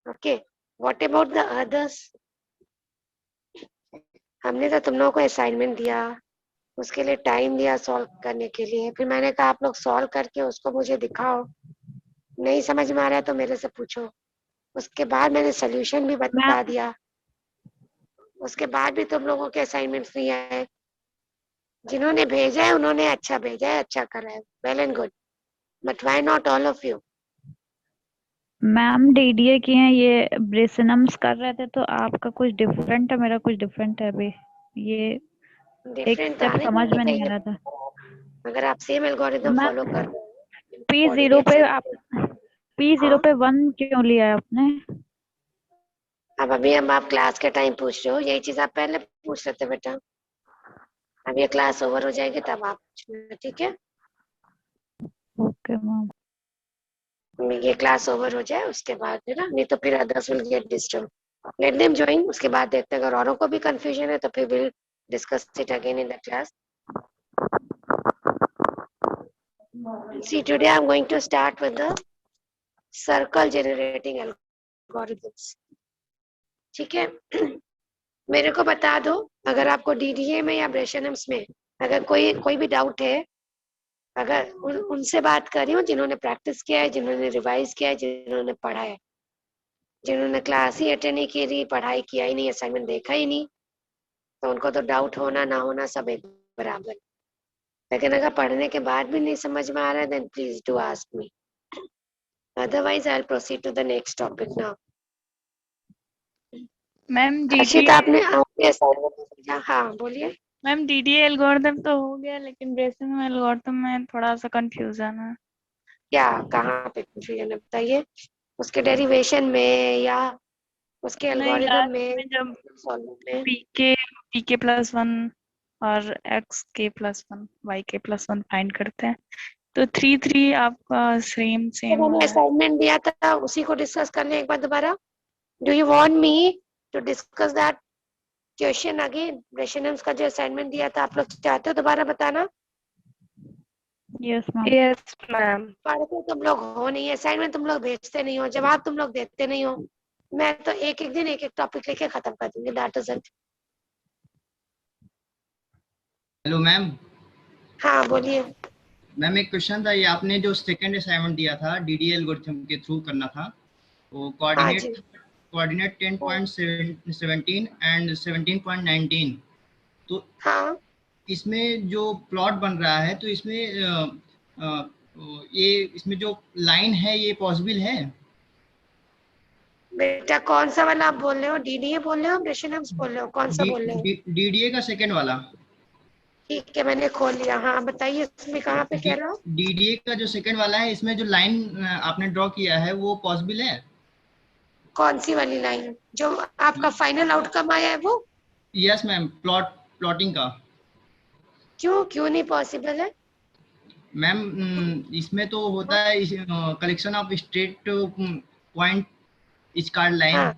Okay, what about the others? हमने तो तुम लोगों को असाइनमेंट दिया, उसके लिए टाइम दिया सॉल्व करने के लिए, फिर मैंने कहा आप लोग सॉल्व करके उसको मुझे दिखाओ, नहीं समझ में आ रहा है तो मेरे से पूछो। उसके बाद मैंने सोल्यूशन भी बता मैम दिया, उसके बाद भी तुम लोगों के असाइनमेंट्स नहीं आए। जिन्होंने भेजा है उन्होंने अच्छा भेजा है, अच्छा करा है, well and good, but why not all of you? Ma'am DDA की हैं, ये ब्रेसिनम्स कर रहे थे तो आपका कुछ डिफरेंट है, मेरा कुछ डिफरेंट है अभी। ये एक डिफरेंट स्टेप आने समझ नहीं में नहीं आ चाहिए। रहा था। अगर आप सेम एल्गोरिथम फॉलो मैम कर रहे हो, P0 कोऑर्डिनेट पे से। आप P0 हाँ, पे 1 क्यों लिया है आपने? अब अभी हम आप क्लास के टाइम पूछ रहे हो, यही चीज आप पहले पूछ सकते बेटा। अब ये क्लास ओवर हो जाएगी तब आप पूछना, ठीक है? Okay ma'am. ये क्लास ओवर हो जाए उसके बाद है ना, नहीं तो फिर others will get disturb. Let them join, उसके बाद देखते हैं अगर औरों को भी कंफ्यूजन है तो फिर will discuss it again in the class. See, today I'm going to start with the circle generating algorithms. ठीक है? मेरे को बता दो, अगर आपको डीडीए में या ब्रेशनम्स में अगर कोई भी डाउट है, अगर उनसे बात कर रही हूँ जिन्होंने प्रैक्टिस किया है, जिन्होंने रिवाइज किया है, जिन्होंने पढ़ा है। जिन्होंने क्लास ही अटेंड नहीं की रही, पढ़ाई किया ही नहीं, असाइनमेंट देखा ही नहीं, तो उनको तो डाउट होना ना होना सब एक बराबर। लेकिन अगर पढ़ने के बाद भी नहीं समझ में आ रहा है, then please do ask me, otherwise I will proceed to the next topic now. Ma'am Harshit, DDA आपने असाइनमेंट? हाँ बोलिए। मैम डीडीए एल्गोरिथम तो हो गया, लेकिन ब्रेसियन एल्गोरिथम में थोड़ा सा कंफ्यूजन है। क्या, कहाँ पे कंफ्यूजन है बताइए? उसके डेरिवेशन में या उसके नहीं, एल्गोरिदम लास्ट में, में जब सॉल्व में? पीके पीके प्लस वन और एक्स के प्लस वन वाई के प्लस वन फाइंड करते हैं, तो 3 3 आपका सेम तो सेम आ मैंने रहा है। असाइनमेंट दिया था उसी को डिस्कस कर लें एक बार दोबारा। Do you want me to discuss that question again? Bresenham's का जो असाइनमेंट दिया था, आप लोग चाहते हो दोबारा बताना? Yes ma'am. Yes ma'am. पढ़ते तुम लोग हो नहीं, असाइनमेंट तुम लोग भेजते नहीं हो, जवाब तुम लोग देते नहीं हो। मैं तो एक एक दिन एक एक टॉपिक लेके खत्म कर दूंगी, that is it. Hello ma'am. हाँ बोलिए। मैम एक क्वेश्चन था, ये आपने जो सेकंड असाइनमेंट दिया था डीडीएल एल्गोरिथम के थ्रू करना था, वो हाँ जी। कोऑर्डिनेट 10.17 एंड 17.19, तो हाँ इसमें जो प्लॉट बन रहा है तो इसमें अ, ये इसमें जो लाइन है ये पॉसिबल है? बेटा, कौन सा वाला आप बोल रहे हो? डीडीए बोल रहे हो, रेशनम्स बोल रहे हो, कौन सा बोल रहे हो? डीडीए का सेकंड वाला। ठीक है, मैंने खोल लिया। हाँ बताइए, इसमें कहाँ पे कह रहे हो? डीडीए का जो सेकंड वाला है, इसमें जो लाइन आपने ड्रॉ किया है वो पॉसिबल है? कौन सी वाली लाइन? जो आपका फाइनल आउटकम आया है वो? यस मैम, प्लॉटिंग का। क्यों क्यों नहीं पॉसिबल है? मैम इसमें तो होता है collection of straight point scarred line. हाँ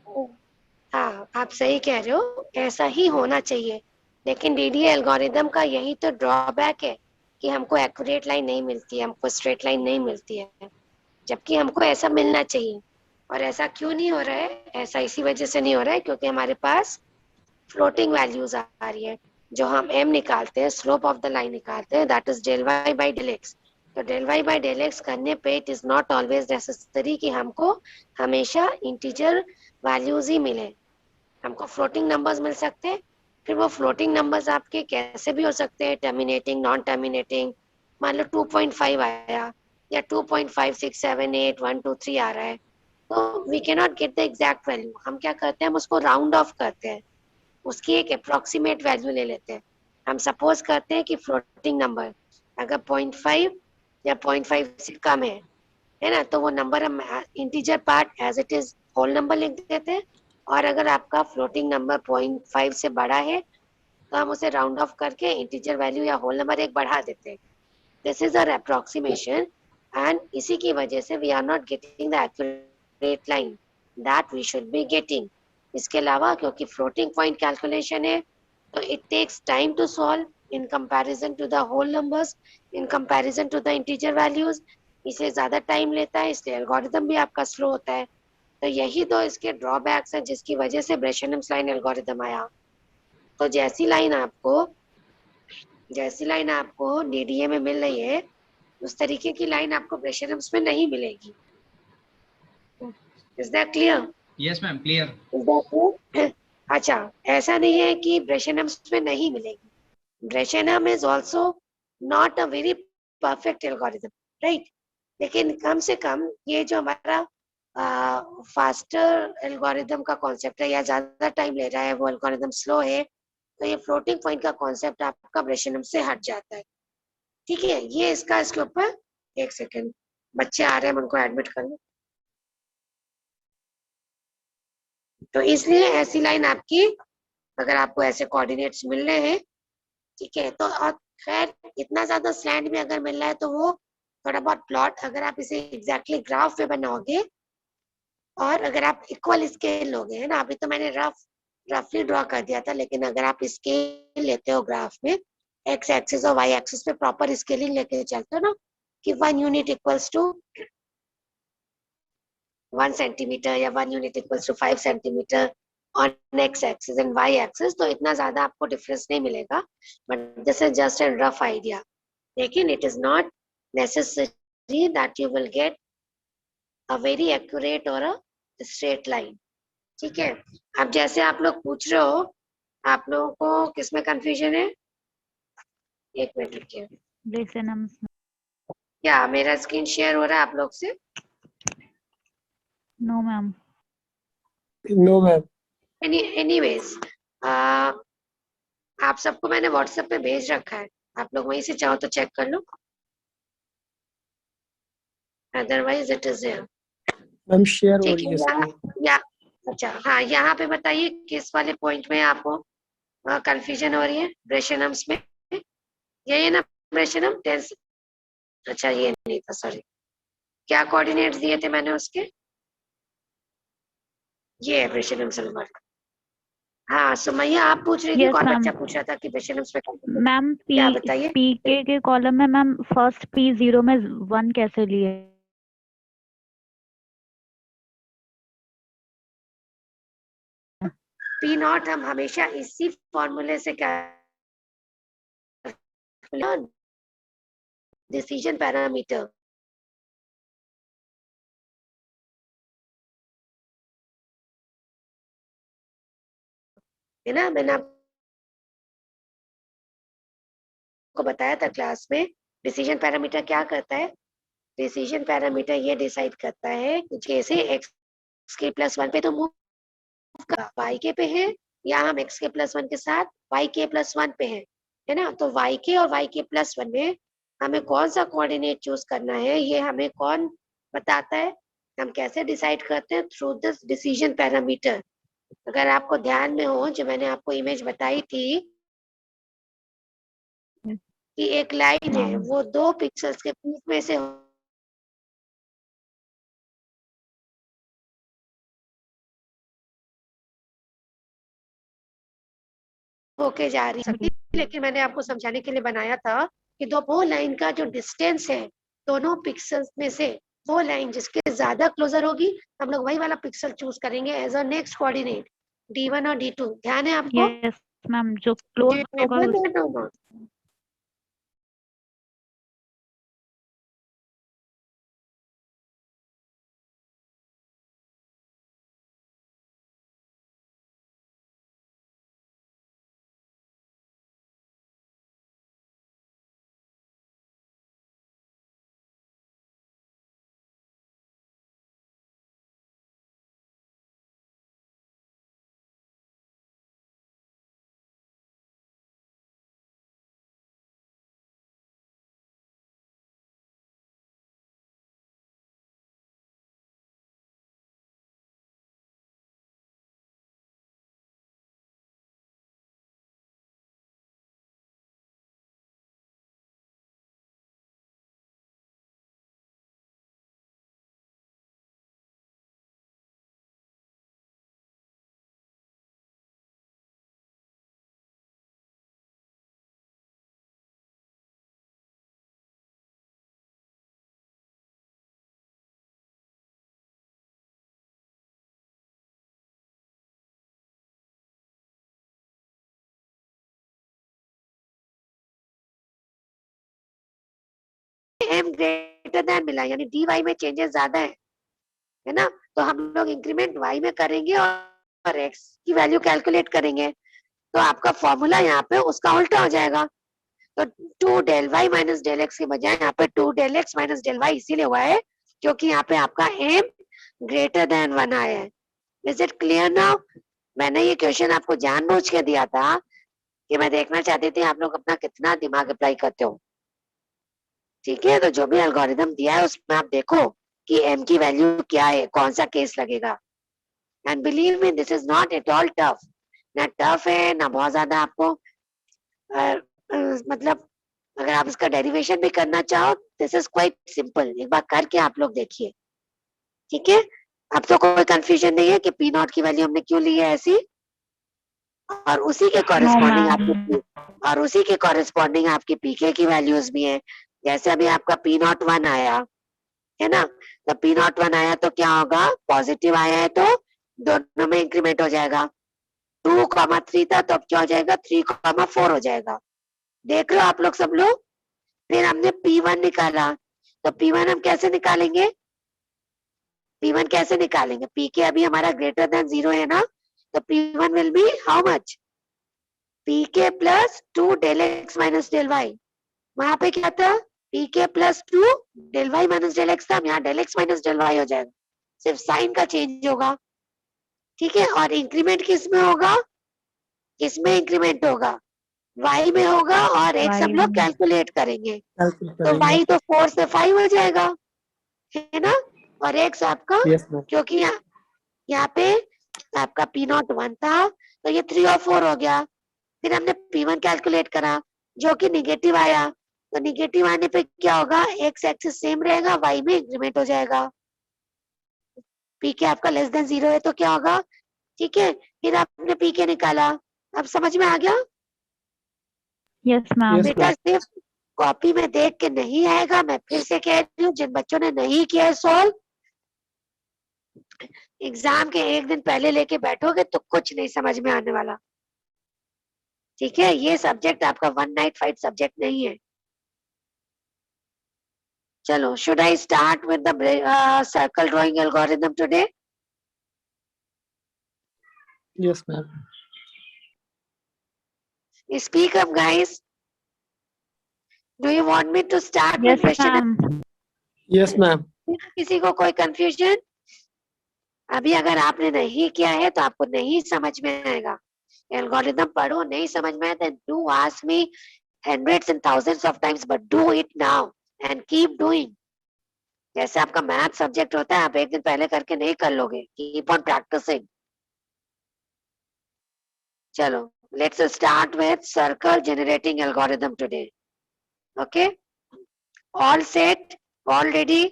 हाँ, आप सही कह रहे हो, ऐसा ही होना चाहिए। लेकिन डीडीए एल्गोरिदम का यही तो ड्रॉबैक है कि हमको एक्यूरेट लाइन नहीं मिलती है, हमको स्ट्रेट लाइन नहीं मिलती है, जबकि हमको ऐसा मिलना चाहिए। और ऐसा क्यों नहीं हो रहा है? ऐसा इसी वजह से नहीं हो रहा है क्योंकि हमारे पास फ्लोटिंग वैल्यूज आ रही है। जो हम एम निकालते हैं, स्लोप ऑफ द लाइन निकालते हैं, that is del y by del x. तो del y by del x करने पे it is not always necessary कि हमको हमेशा इंटीजर वैल्यूज ही मिले, हमको फ्लोटिंग नंबर्स मिल सकते हैं। फिर वो फ्लोटिंग नंबर्स आपके कैसे भी हो सकते हैं, टर्मिनेटिंग, नॉन टर्मिनेटिंग। मान लो 2.5 आया या 2.5678 1 2 3 आ रहा है, तो we can not get the exact value. हम क्या करते हैं, हम उसको राउंड ऑफ करते हैं, उसकी एक अप्रोक्सीमेट वैल्यू ले लेते हैं। हम सपोज करते हैं कि फ्लोटिंग नंबर अगर 0.5 या 0.5 से कम है ना, तो वो नंबर हम integer part as it is whole number लिख देते हैं। और अगर आपका फ्लोटिंग नंबर 0.5 से बड़ा है तो हम उसे राउंड ऑफ करके इंटीजर वैल्यू या होल नंबर एक बढ़ा देते हैं। This is our approximation, and इसी की वजह से we are not getting the accurate line that we should be getting. इसके अलावा क्योंकि फ्लोटिंग पॉइंट कैलकुलेशन है, तो it takes time to solve in comparison to the whole numbers, in comparison to the integer values. इसलिए ज्यादा time लेता है, इसलिए एल्गोरिदम भी आपका स्लो होता है। तो यही दो इसके ड्रॉबैक्स हैं जिसकी वजह से ब्रेशनम्स लाइन एल्गोरिदम आया। तो जैसी लाइन आपको डीडीए में मिल रही है उस तरीके की लाइन आपको ब्रेशनम्स में नहीं मिलेगी। Is that clear? Yes ma'am, clear. अच्छा, ऐसा नहीं है कि ब्रेशनम्स में नहीं मिलेगी। Bresenham is also not a very perfect algorithm, right? लेकिन कम से कम ये जो हमारा फास्टर एल्गोरिदम का कॉन्सेप्ट है या ज्यादा टाइम ले रहा है वो एल्गोरिदम स्लो है, तो ये फ्लोटिंग पॉइंट का कॉन्सेप्ट आपका ब्रेशनम से हट जाता है। ठीक है, ये इसके ऊपर एक सेकेंड, बच्चे आ रहे हैं, उनको एडमिट कर लो। तो इसलिए ऐसी लाइन आपकी, अगर आपको ऐसे कोऑर्डिनेट्स मिल रहे हैं, ठीक है, तो और खैर इतना ज्यादा स्लैंड में अगर मिल रहा है तो वो थोड़ा बहुत प्लॉट, अगर आप इसे एग्जैक्टली ग्राफ पे बनाओगे और अगर आप इक्वल स्केल लोगे, है ना, अभी तो मैंने रफली ड्रॉ कर दिया था, लेकिन अगर आप स्केल लेते हो ग्राफ में, एक्स एक्सिस और वाई एक्सिस पे प्रॉपर स्केलिंग लेके चलते हो ना, कि 1 यूनिट इक्वल्स टू 1 सेंटीमीटर या 1 unit equals to 5 centimetre on x axis and y axis, तो इतना ज्यादा आपको डिफरेंस नहीं मिलेगा, but this is just an rough idea. लेकिन it is not necessary that you will get a very accurate और a straight line. ठीक है, अब जैसे आप लोग पूछ रहे हो, आप लोगों को किसमें कंफ्यूजन है? एक मिनट रुकिए, ब्रेसनम्स में। क्या मेरा स्क्रीन शेयर हो रहा है आप लोग से? No ma'am. No ma'am. Anyways, आप सबको मैंने व्हाट्सएप पे भेज रखा है, आप लोग वहीं से चाहो तो चेक कर लो, otherwise it is there. Ma'am share हो ठीक रही है, है स्क्रीन। या अच्छा, हाँ, यहाँ पे बताइए किस वाले पॉइंट में आपको कंफ्यूजन हो रही है ब्रेशनम्स में? ये ना ब्रेशनम टेंस, अच्छा ये नहीं था, सॉरी, क्या कोऑर्डिनेट्स दिए थे मैंने उसके? ये है ब्रेशनम सलमान। हाँ सुमैया, आप पूछ रही थी, यस कौन मैम। बच्चा पूछ रहा था कि ब्रेशनम्स में confusion? मैम क्या बताइए? पीके के कॉलम में मैम फर्स्ट P0 में 1 कैसे लिए? पी नॉट हम हमेशा इसी फॉर्मूले से डिसीजन पैरामीटर, है ना, मैंने आपको बताया था क्लास में। डिसीजन पैरामीटर क्या करता है? डिसीजन पैरामीटर ये डिसाइड करता है कि जैसे एक्स के प्लस 1 पे तो मूव वाई के पे है, या हम एक्स के प्लस 1 के साथ वाई के प्लस 1 पे है ना, तो वाई के और वाई के प्लस 1 में हमें कौन सा कोऑर्डिनेट चूज करना है, ये हमें कौन बताता है? हम कैसे डिसाइड करते हैं? Through this decision parameter. अगर आपको ध्यान में हो, जो मैंने आपको इमेज बताई थी कि एक लाइन है, वो 2 पिक्सल्स के बीच में से होके जा रही है, लेकिन मैंने आपको समझाने के लिए बनाया था कि वो लाइन का जो डिस्टेंस है दोनों पिक्सल्स में से, वो लाइन जिसके ज्यादा क्लोजर होगी, हम लोग वही वाला पिक्सल चूज करेंगे as a next coordinate, D1 और D2। ध्यान है आपको? यस मैम, जो क्लोज होगा m ग्रेटर देन मिला, यानी dy में चेंजेस ज्यादा है ना, तो हम लोग इंक्रीमेंट y में करेंगे और x की वैल्यू कैलकुलेट करेंगे, तो आपका फॉर्मूला यहाँ पे उसका उल्टा हो जाएगा। तो 2 del y minus del x के बजाय यहाँ पे 2 del x minus del y इसीलिए हुआ है क्योंकि यहाँ पे आपका m ग्रेटर देन 1 आया है। Is it clear now? मैंने ये क्वेश्चन आपको जानबूझ के दिया था कि मैं देखना चाहती थी आप लोग अपना कितना दिमाग अप्लाई करते हो। ठीक है, तो जो भी एल्गोरिदम दिया है उसमें आप देखो कि m की वैल्यू क्या है, कौन सा केस लगेगा। And believe me this is not at all tough, ना टफ है ना बहुत ज्यादा आपको मतलब अगर आप इसका डेरिवेशन भी करना चाहो दिस इज क्वाइट सिंपल। एक बार करके आप लोग देखिए, ठीक है। अब तो कोई कंफ्यूजन नहीं है कि पी नॉट की वैल्यू हमने क्यों ली है ऐसी, और उसी के कॉरेस्पॉन्डिंग आपकी पीके की वैल्यूज भी है। जैसे अभी आपका पी नॉट 1 आया है ना, तो पी नॉट 1 आया तो क्या होगा, पॉजिटिव आया है तो दोनों में इंक्रीमेंट हो जाएगा। 2,3 था तो अब क्या हो जाएगा, 3,4 हो जाएगा। देख रहे हो आप लोग सब लोग। फिर हमने P1 निकाला, तो P1 हम कैसे निकालेंगे, P1 कैसे निकालेंगे, Pk अभी हमारा ग्रेटर देन 0 है ना, तो P1 will be how much, Pk plus 2 del x minus del y। वहां पे क्या था, Pk plus 2 del y minus del x था, यहाँ del x minus del y हो जाएगा, सिर्फ साइन का चेंज होगा। ठीक है, और इंक्रीमेंट किस में होगा, किसमें इंक्रीमेंट होगा, y में होगा, और x हम लोग कैलकुलेट करेंगे, तो y तो 4 से 5 हो जाएगा है ना, और x आपका Yes, ma'am. क्योंकि यहाँ पे आपका P नॉट 1 था तो ये 3 और 4 हो गया। फिर हमने P1 कैलकुलेट करा जो कि निगेटिव आया, तो निगेटिव आने पे क्या होगा, x एक्सिस सेम रहेगा, y में इंक्रीमेंट हो जाएगा। Pk आपका लेस देन 0 है तो क्या होगा, ठीक है। फिर आपने Pk निकाला, अब समझ में आ गया। Yes ma'am. Yes, बेटा ma'am. सिर्फ कॉपी में देख के नहीं आएगा, मैं फिर से कह रही हूँ, जिन बच्चों ने नहीं किया है सॉल्व, एग्जाम के एक दिन पहले लेके बैठोगे तो कुछ नहीं समझ में आने वाला। ठीक है, ये सब्जेक्ट आपका 1 नाइट फाइट सब्जेक्ट नहीं है। चलो, should I start with the circle drawing algorithm today? Yes, ma'am. Speak up guys, do you want me to start with yes question? Ma'am. Yes, ma'am. किसी को कोई कंफ्यूजन? अभी अगर आपने नहीं किया है तो आपको नहीं समझ में आएगा। एल्गोरिथम पढ़ो, नहीं समझ में आए then do ask me hundreds and thousands of times, but do it now and keep doing. जैसे आपका मैथ सब्जेक्ट होता है, आप एक दिन पहले करके नहीं कर लोगे, कीप ऑन प्रैक्टिसिंग। चलो, let's start with circle generating algorithm today. Okay, all set, all ready,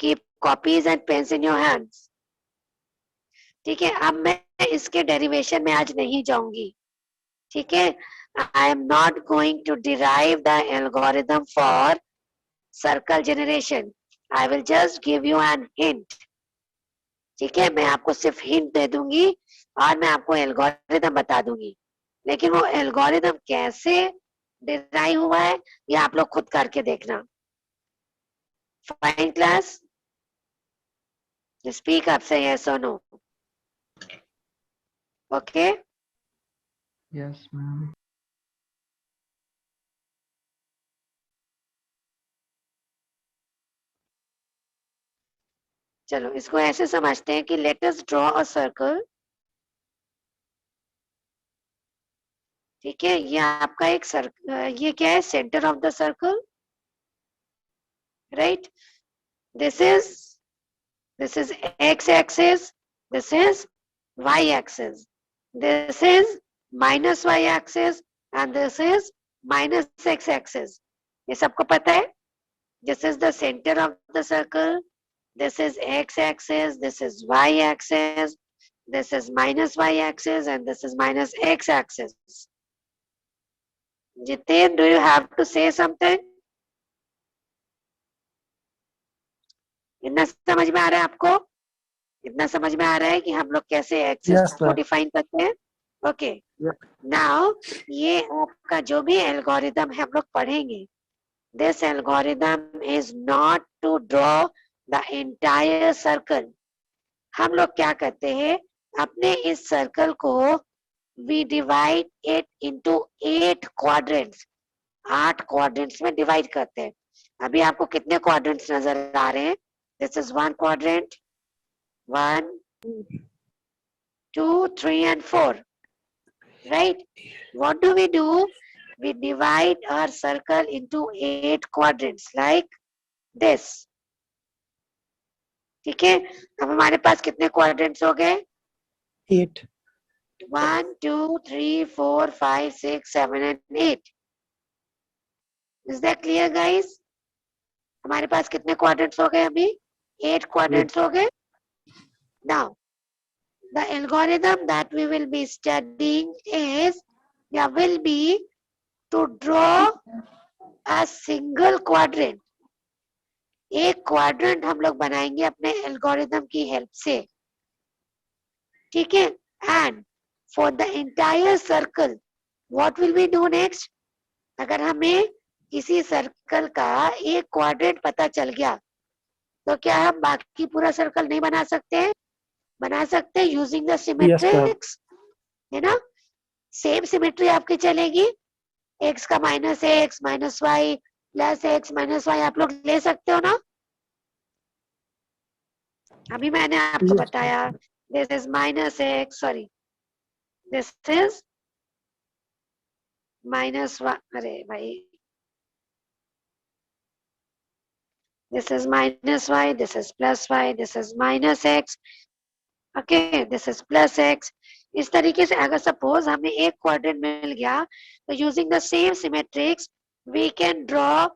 keep copies and pains in your hands. ठीक है, अब मैं इसके डेरिवेशन में आज नहीं जाऊंगी। ठीक है, I am not going to derive the algorithm for circle generation, I will just give you an hint. ठीक है, मैं आपको सिर्फ हिंट दे दूंगी और मैं आपको एल्गोरिथम बता दूंगी, लेकिन वो एल्गोरिथम कैसे डिराइव हुआ है ये आप लोग खुद करके देखना। फाइन क्लास, स्पीक अप, से यस और नो। Okay, Yes, ma'am. चलो इसको ऐसे समझते हैं कि let us draw a circle. ठीक है, ये आपका एक सर्कल, ये क्या है, centre of the circle, right. This is x axis, this is y axis, this is minus y axis and this is minus x axis। ये सबको पता है। This is the center of the circle, this is x axis, this is y axis, this is minus y axis and this is minus x axis। Jiten, do you have to say something? इतना समझ में आ रहा है आपको? इतना समझ में आ रहा है कि हम लोग कैसे एक्सिस Yes, को ma'am. डिफाइन करते हैं? Okay, Yeah. नाउ ये आपका जो भी एल्गोरिथम है हम लोग पढ़ेंगे, This algorithm is not to draw the entire circle. हम लोग क्या करते हैं, अपने इस सर्कल को we divide it into 8 quadrants. 8 quadrants में डिवाइड करते हैं. अभी आपको कितने quadrants नजर आ रहे हैं? This is one quadrant, 1, 2, 3 and 4. Right? What do? We divide our circle into 8 quadrants like this. ठीक है, अब हमारे पास कितने quadrants हो गए? 8. 1, 2, 3, 4, 5, 6, 7 and 8. Is that clear, guys? हमारे पास कितने quadrants हो गए अभी? 8 quadrants हो गए. Now, the algorithm that we will be studying will be to draw a single quadrant. एक क्वाड्रेंट हम लोग बनाएंगे अपने एल्गोरिथम की हेल्प से. ठीक है, and for the entire circle what will we do next? अगर हमें किसी सर्कल का एक क्वाड्रेंट पता चल गया तो क्या हम बाकी पूरा सर्कल नहीं बना सकते? बना सकते यूजिंग द सिमेट्रिक्स, है ना? सेम सिमेट्री आपकी चलेगी. x का minus x minus y plus x minus y आप लोग ले सकते हो ना? अभी मैंने आपको बताया this is minus x, sorry this is minus y, अरे भाई this is minus y, this is plus y, this is minus x, okay this is plus x. इस तरीके से अगर सपोज हमें एक क्वाड्रेंट मिल गया तो using the same symmetries we can draw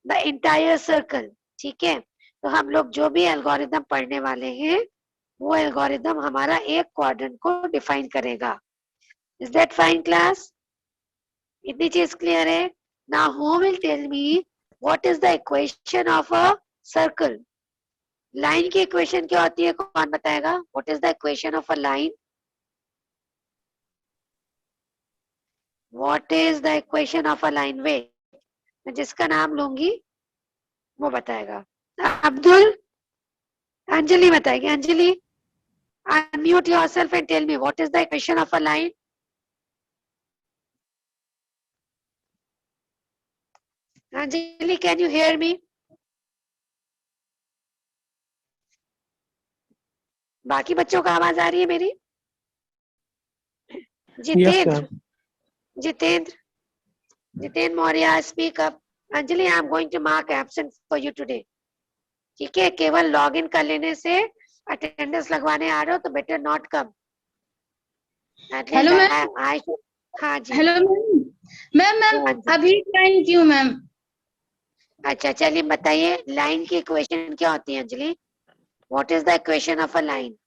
the entire circle. ठीक है, तो हम लोग जो भी एल्गोरिथम पढ़ने वाले हैं वो एल्गोरिथम हमारा एक क्वाड्रेंट को डिफाइन करेगा. Is that fine class? इतनी चीज क्लियर है? Now who will tell me what is the equation of a circle? Line की इक्वेशन क्या होती है, कौन बताएगा? What is the equation of a line? What is the equation of a line? वे मैं जिसका नाम लूंगी वो बताएगा. अब्दुल, अंजलि बताएगी. Anjali, unmute yourself and tell me what is the equation of a line? Anjali, can you hear me? बाकी बच्चों का आवाज आ रही है मेरी? Jitendra, Jitendra Maurya, speak up. Anjali, I am going to mark absent for you today. ठीक है, केवल लॉग इन कर लेने से अटेंडेंस लगवाने आ रहे हो तो better not come. Hello ma'am. हाँ जी. Hello ma'am. मैम अभी ज्वाइन क्यों मैम? अच्छा चलिए बताइए, लाइन की इक्वेशन क्या होती है Anjali? What is the equation of a line?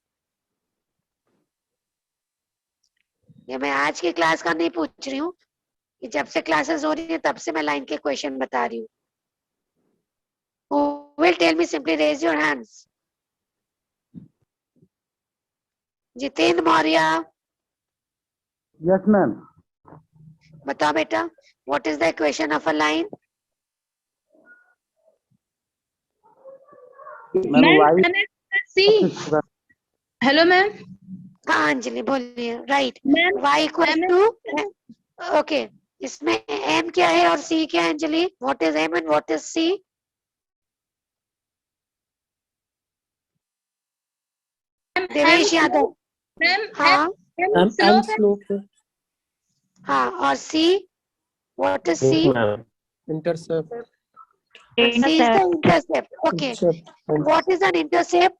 ये मैं आज की क्लास का नहीं पूछ रही हूँ, कि जब से क्लासेस हो रही है तब से मैं लाइन के क्वेश्चन बता रही हूँ. Who will tell me? Simply raise your hands. Jitendra Maurya. Yes, ma'am. बताओ बेटा, what is the equation of a line? Ma'am सी. Hello ma'am. हाँ अंजलि बोलिए. Right, ma'am y equal to, okay, इसमें m क्या है और c क्या है Anjali? What is m and what is c? Devesh Yadav. Ma'am हाँ एम स्लोप है. हाँ, और c? What is c? Intercept. C is the intercept. Okay. What is an intercept?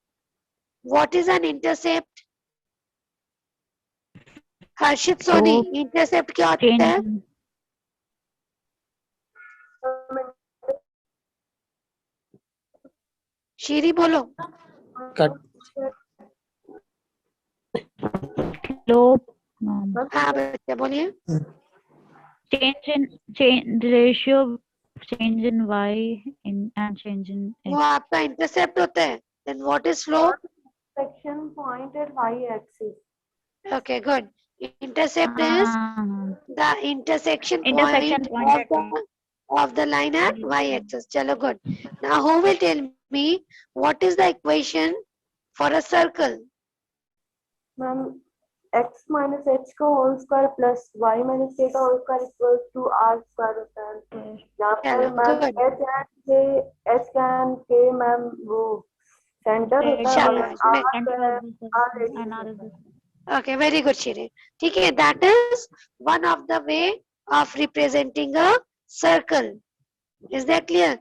What is an intercept? Harshit Soni, intercept क्या होता है? शीरी बोलो. Cut. हाँ बच्चा बोलिए. change ratio, change in y and change in x. वो आपका इंटरसेप्ट होता है. Then what is slope? Intersection point at y-axis. Okay, good. Intercept is the intersection point of the of the line at y-axis. Chalo, good. Now, who will tell me what is the equation for a circle? Ma'am, x minus h का whole square plus y minus k का whole square equals to r square होता है. यहाँ पर चलो, ma'am good. h and k ma'am वो centre होता है और शाबाश, r है. Okay, very good, Shire. ठीक है, that is one of the way of representing a circle. Is that clear?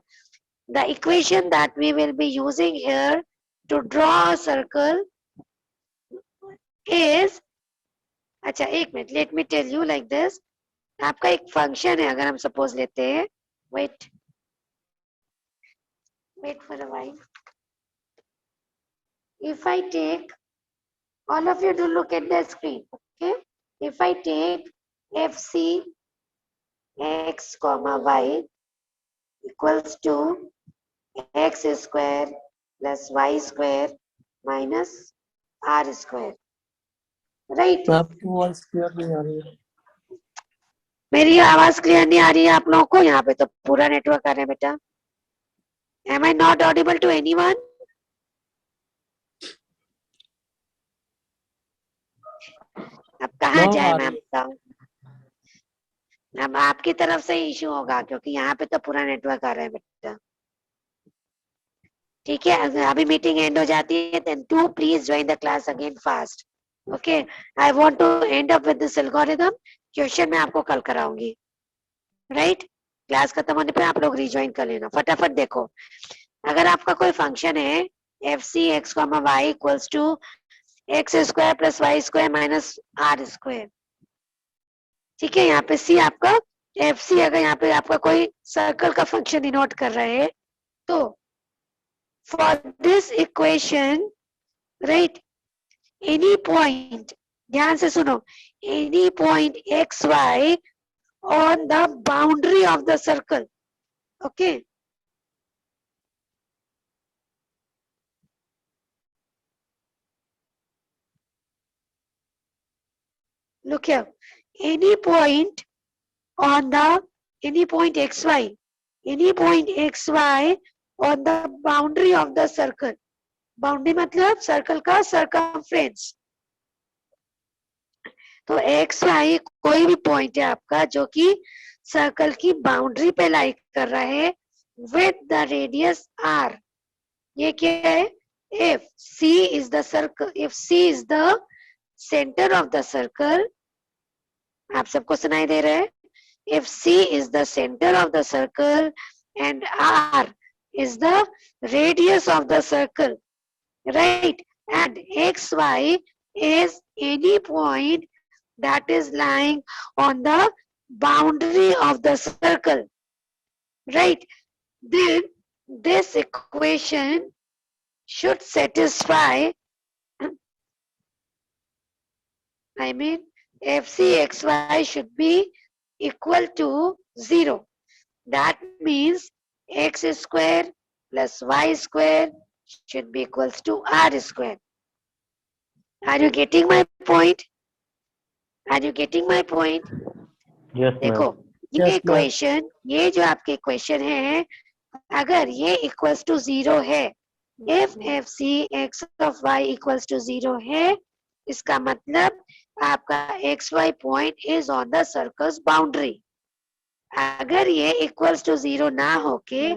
The equation that we will be using here to draw a circle is, अच्छा एक minute, let me tell you like this. आपका एक function है, अगर हम suppose लेते हैं, wait for a while. If I take, all of you do look at the screen, okay? If I take FC x comma y equals to x square plus y square minus r square, right? आपकी voice clear नहीं आ रही है. मेरी आवाज clear नहीं आ रही है आप लोगों को? यहाँ पे तो पूरा नेटवर्क आ रहा है बेटा. Am I not audible to anyone? अब कहाँ No, जाए आ मैम रही बताओ. अब आपकी तरफ से इशू होगा क्योंकि यहाँ पे तो पूरा नेटवर्क आ रहा है बेटा. ठीक है, अगर अभी मीटिंग एंड हो जाती है then do please join the class again fast. Okay, I want to end up with this algorithm. Question मैं आपको कल कराऊंगी, राइट? क्लास खत्म होने पे आप लोग रिज्वाइन कर लेना. फटाफट देखो, अगर आपका कोई फंक्शन है f c x comma y equals to x square plus y square minus r square, ठीक है? यहाँ पे सी आपका एफ सी, अगर यहाँ पे आपका कोई सर्कल का फंक्शन डिनोट कर रहे हैं तो for this equation, right, any point, ध्यान से सुनो, any point x y on the boundary of the circle, okay? Look here, any point on the, any point xy, any point xy on the boundary of the circle. Boundary मतलब circle का circumference. तो x Y कोई भी point है आपका जो कि circle की बाउंड्री पे लाई कर रहा है विद द रेडियस आर. ये क्या है? If c is the circle, if c is the centre of the circle, आप सबको सुनाई दे रहा है? If c is the centre of the circle and r is the radius of the circle, right? And x y is any point that is lying on the boundary of the circle, right? Then this equation should satisfy, I mean fcxy should be equal to 0. That means x square plus y square should be equals to r square. Are you getting my point? Are you getting my point? Yes, देखो, ये Yes, ma'am. Equation, ये जो आपके equation है, अगर ये equals to 0 है, if f c x of y equals to 0 है, इसका मतलब आपका x y point is on the circles boundary. अगर ये इक्वल्स टू 0 ना होके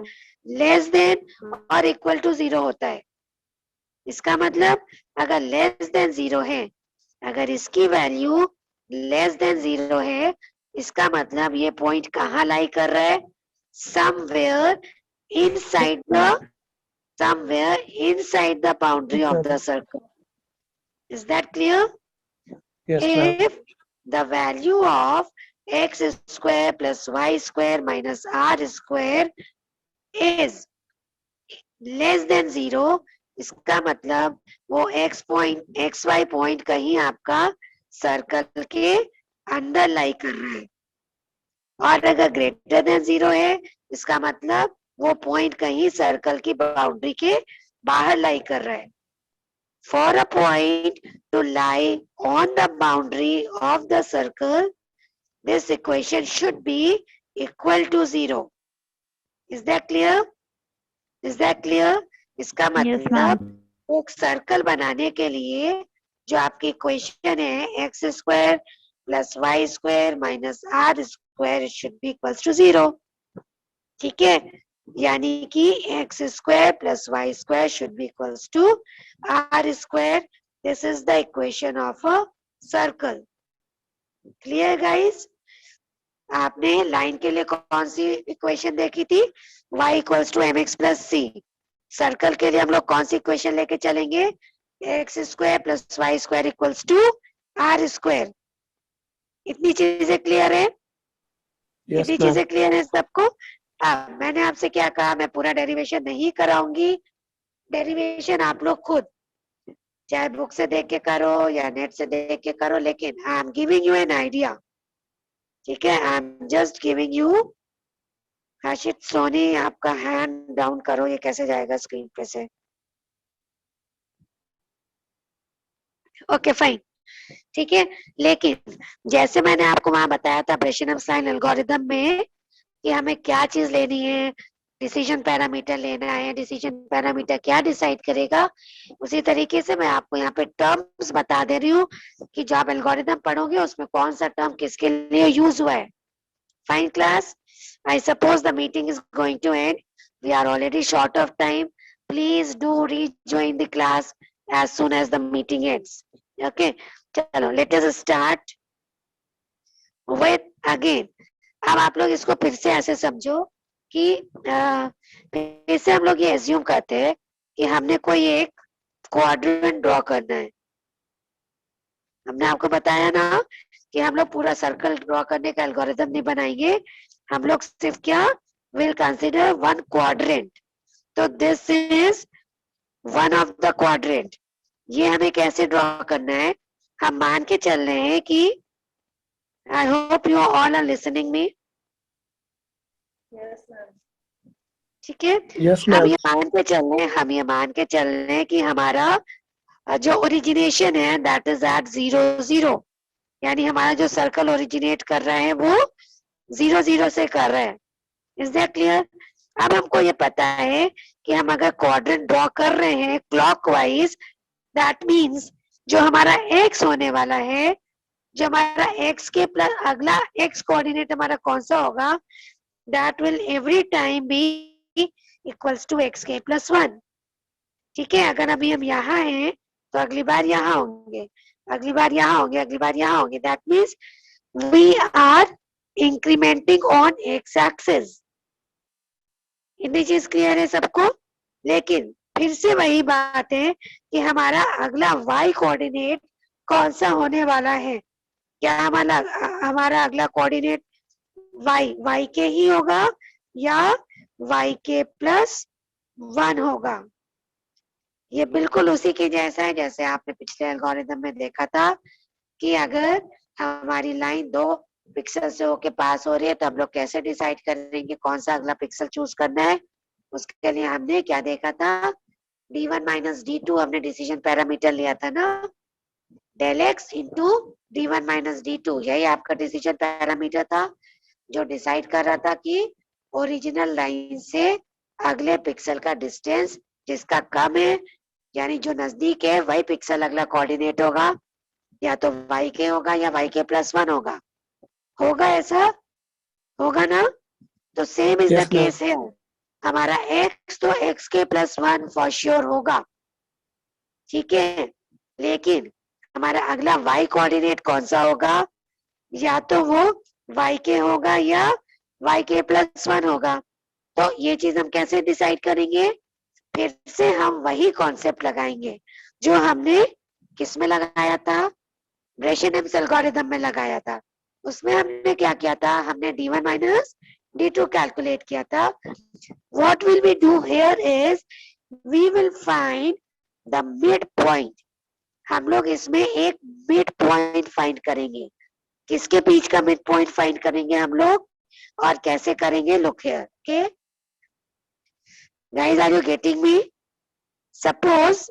लेस देन और इक्वल टू 0 होता है, इसका मतलब अगर लेस देन 0 है, अगर इसकी वैल्यू लेस देन 0 है, इसका मतलब ये पॉइंट कहाँ लाई कर रहा है? Somewhere inside the boundary of the circle. Is that clear? Yes, ma'am. If the value of x square plus y square minus r square is less than 0, इसका मतलब वो x पॉइंट, xy पॉइंट कहीं आपका circle के अंदर लाई कर रहा है. और अगर ग्रेटर देन 0 है, इसका मतलब वो पॉइंट कहीं सर्कल की बाउंड्री के बाहर लाई कर रहा है. For a point to lie on the boundary of the circle, this equation should be equal to 0. Is that clear? Is that clear? इसका यस मतलब मैम। एक सर्कल बनाने के लिए जो आपकी इक्वेशन है x square plus y square minus r square should be equals to 0। ठीक है, यानी कि x square plus y square should be equals to r square. This is the equation of a circle. Clear guys? आपने line के लिए कौन सी equation देखी थी? y equals to m x plus c. Circle के लिए हम लोग कौन सी इक्वेशन लेके चलेंगे? X square plus y square equals to r square. इतनी चीजें क्लियर है? Yes, इतनी ma'am. चीजें क्लियर है सबको? मैंने आपसे क्या कहा, मैं पूरा डेरिवेशन नहीं कराऊंगी। डेरिवेशन आप लोग खुद चाहे बुक से देख के करो या नेट से देख के करो, लेकिन I am giving you an idea. ठीक है, I am just giving you. Harshit Soni, आपका हैंड डाउन करो, ये कैसे जाएगा स्क्रीन पे से? ओके फाइन, ठीक है। लेकिन जैसे मैंने आपको वहां बताया था ब्रेशनम्स लाइन एल्गोरिथम में कि हमें क्या चीज लेनी है, डिसीजन पैरामीटर लेना है। डिसीजन पैरामीटर क्या डिसाइड करेगा, उसी तरीके से मैं आपको यहाँ पे टर्म्स बता दे रही हूँ कि जो आप एल्गोरिथम पढ़ोगे उसमें कौन सा टर्म किसके लिए यूज हुआ है। Fine class, I suppose the meeting is going to end. We are already short of time. Please do rejoin the class as soon as the meeting ends. Okay, चलो let us start with again. अब आप लोग इसको फिर से ऐसे समझो कि फिर से हम लोग ये एज्यूम करते हैं कि हमने कोई एक क्वाड्रेंट ड्रॉ करना है। हमने आपको बताया ना कि हम लोग पूरा सर्कल ड्रॉ करने का एल्गोरिथम नहीं बनाएंगे, हम लोग सिर्फ क्या विल कंसीडर वन क्वाड्रेंट। तो this is one of the quadrant. ये हमें कैसे ड्रॉ करना है? हम मान के चल रहे हैं कि I hope you all are listening me. Yes, ma'am. ठीक है, Yes, हम ma'am. ये मान के चल रहे हैं, हम ये मान के चल रहे हैं कि हमारा जो ओरिजिनेशन है दैट इज एट 0 0, यानी हमारा जो सर्कल ओरिजिनेट कर रहा है वो 0 0 से कर रहा है। Is that clear? अब हमको ये पता है कि हम अगर क्वाड्रेंट ड्रॉ कर रहे हैं क्लॉकवाइज, दैट मींस जो हमारा एक्स होने वाला है, जो हमारा एक्स के प्लस अगला एक्स कोऑर्डिनेट हमारा कौन सा होगा, that will every time be equals to x के प्लस 1। ठीक है, अगर अभी हम यहाँ हैं तो अगली बार यहाँ होंगे, अगली बार यहाँ होंगे, अगली बार यहाँ होंगे। That means we are incrementing on x axis. इतनी चीज क्लियर है सबको? लेकिन फिर से वही बात है कि हमारा अगला y कोऑर्डिनेट कौन सा होने वाला है। क्या हमारा अगला कोऑर्डिनेट y के ही होगा या y के प्लस 1 होगा? ये बिल्कुल उसी के जैसा है जैसे आपने पिछले एल्गोरिथम में देखा था कि अगर हमारी लाइन 2 पिक्सल से होके पास हो रही है तो हम लोग कैसे डिसाइड करेंगे कौन सा अगला पिक्सल चूज करना है। उसके लिए हमने क्या देखा था, d1 माइनस d2 हमने डिसीजन पैरामीटर लिया था ना, del x into d1 minus d2, यही आपका डिसीजन पैरामीटर था जो डिसाइड कर रहा था कि ओरिजिनल लाइन से अगले पिक्सल का डिस्टेंस जिसका कम है, यानी जो नजदीक है वही पिक्सल अगला कोऑर्डिनेट होगा, या तो y के होगा या y के प्लस 1 होगा। होगा ऐसा? होगा ना? तो same is the Yes, ma'am. Case है, हमारा x तो x के प्लस 1 फॉर श्योर होगा। ठीक है, लेकिन हमारा अगला y कोऑर्डिनेट कौन सा होगा, या तो वो y के होगा या y के प्लस 1 होगा। तो ये चीज हम कैसे डिसाइड करेंगे? फिर से हम वही कॉन्सेप्ट लगाएंगे जो हमने किस में लगाया था, ब्रेशनम्स एल्गोरिथम में लगाया था। उसमें हमने क्या किया था, हमने d1 माइनस d2 कैलकुलेट किया था। What will we do here is we will find the mid point. हम लोग इसमें एक मिड पॉइंट फाइंड करेंगे। किसके बीच का मिड पॉइंट फाइंड करेंगे हम लोग और कैसे करेंगे? Look here, okay guys, are you getting me? Suppose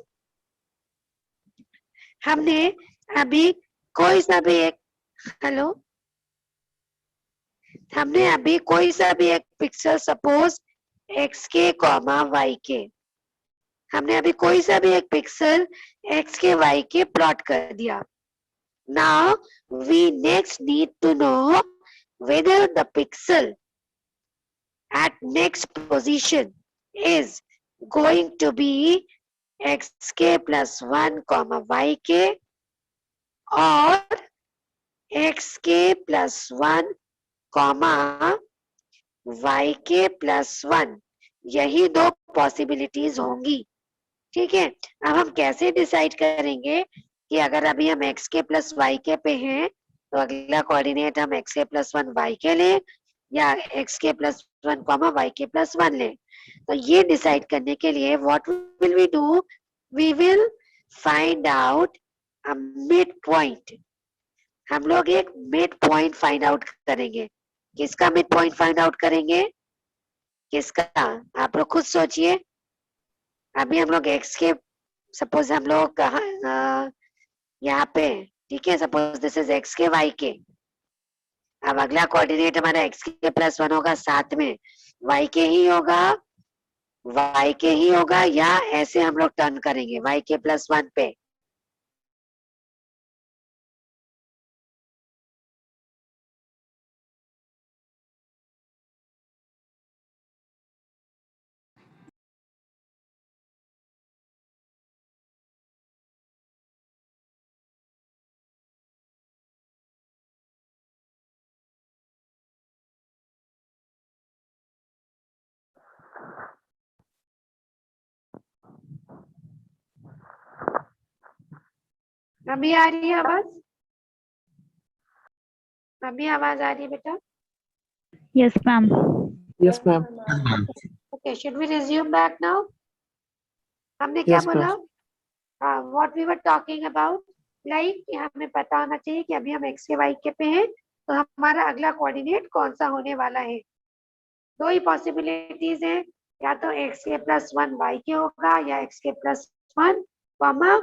हमने अभी कोई सा भी एक हमने अभी कोई सा भी एक पिक्सल सपोज एक्स के कॉमा वाई के। हमने अभी कोई सा भी एक पिक्सल एक्स के वाई के प्लॉट कर दिया। Now we next need to know whether the pixel at next position is going to be xk plus 1 comma yk or xk plus 1 comma yk plus 1। यही दो पॉसिबिलिटीज होंगी। ठीक है, अब हम कैसे डिसाइड करेंगे कि अगर अभी हम एक्स के प्लस वाई के पे हैं तो अगला कोऑर्डिनेट हम एक्स के प्लस 1 वाई के लें या एक्स के प्लस 1 कॉमा वाई के प्लस 1 लें। तो ये डिसाइड करने के लिए what will we do, we will find out a mid point. हम लोग एक मिड पॉइंट फाइंड आउट करेंगे। किसका मिड पॉइंट फाइंड आउट करेंगे? किसका? आप लोग खुद सोचिए। अभी हम लोग एक्स के, सपोज हम लोग कहाँ यहाँ पे, ठीक है, सपोज दिस इज एक्स के वाई के। अब अगला कोऑर्डिनेट हमारा एक्स के प्लस 1 होगा, साथ में वाई के ही होगा, वाई के ही होगा, या ऐसे हम लोग टर्न करेंगे वाई के प्लस 1 पे। अभी आ रही है आवाज? अभी आवाज आ रही है बेटा? Yes ma'am. Yes, ma'am. Okay, should we resume back now? हमने क्या Yes, ma'am. बोला? What we were talking about, like हमें पता होना चाहिए कि अभी हम एक्स के वाई के पे हैं तो हमारा अगला कोऑर्डिनेट कौन सा होने वाला है। दो ही पॉसिबिलिटीज हैं, या तो एक्स के प्लस 1 वाई के होगा या एक्स के प्लस 1 कॉमा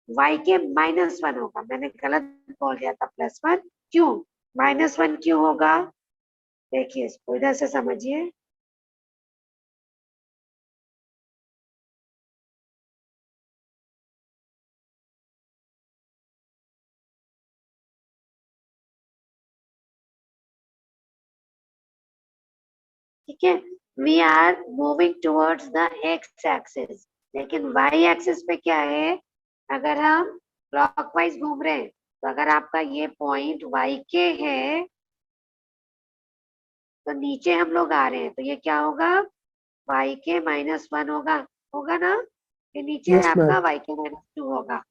वाई के माइनस 1 होगा। मैंने गलत बोल दिया था प्लस 1, क्यों माइनस 1 क्यों होगा? देखिए इसको इधर से समझिए। ठीक है, we are moving towards the x axis, लेकिन वाई एक्सिस पे क्या है? अगर हम क्लॉकवाइज घूम रहे हैं तो अगर आपका ये पॉइंट वाई के है तो नीचे हम लोग आ रहे हैं तो ये क्या होगा? वाई के माइनस 1 होगा, होगा ना? ये नीचे Yes, आपका ma'am. वाई के माइनस 2 होगा,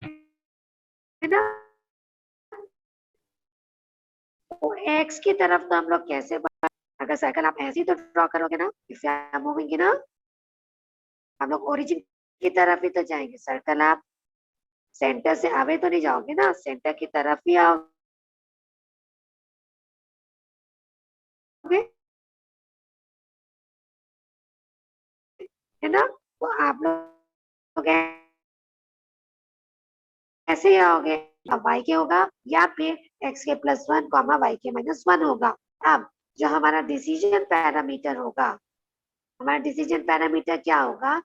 है ना? तो एक्स की तरफ तो हम लोग कैसे अगर सर्कल आप ऐसे ही तो ड्रॉ करोगे ना, इफ यू आर मूविंग ना, हम लोग ओरिजिन की तरफ ही तो जाएंगे। सर्कल आप सेंटर से अवे तो नहीं जाओगे ना, सेंटर की तरफ ही आओगे, है ना? तो आप लोग ऐसे ही आओगे। अब y के होगा या फिर x के प्लस 1 कॉमा y के माइनस 1 होगा। अब जो हमारा डिसीजन पैरामीटर होगा, हमारा डिसीजन पैरामीटर क्या होगा?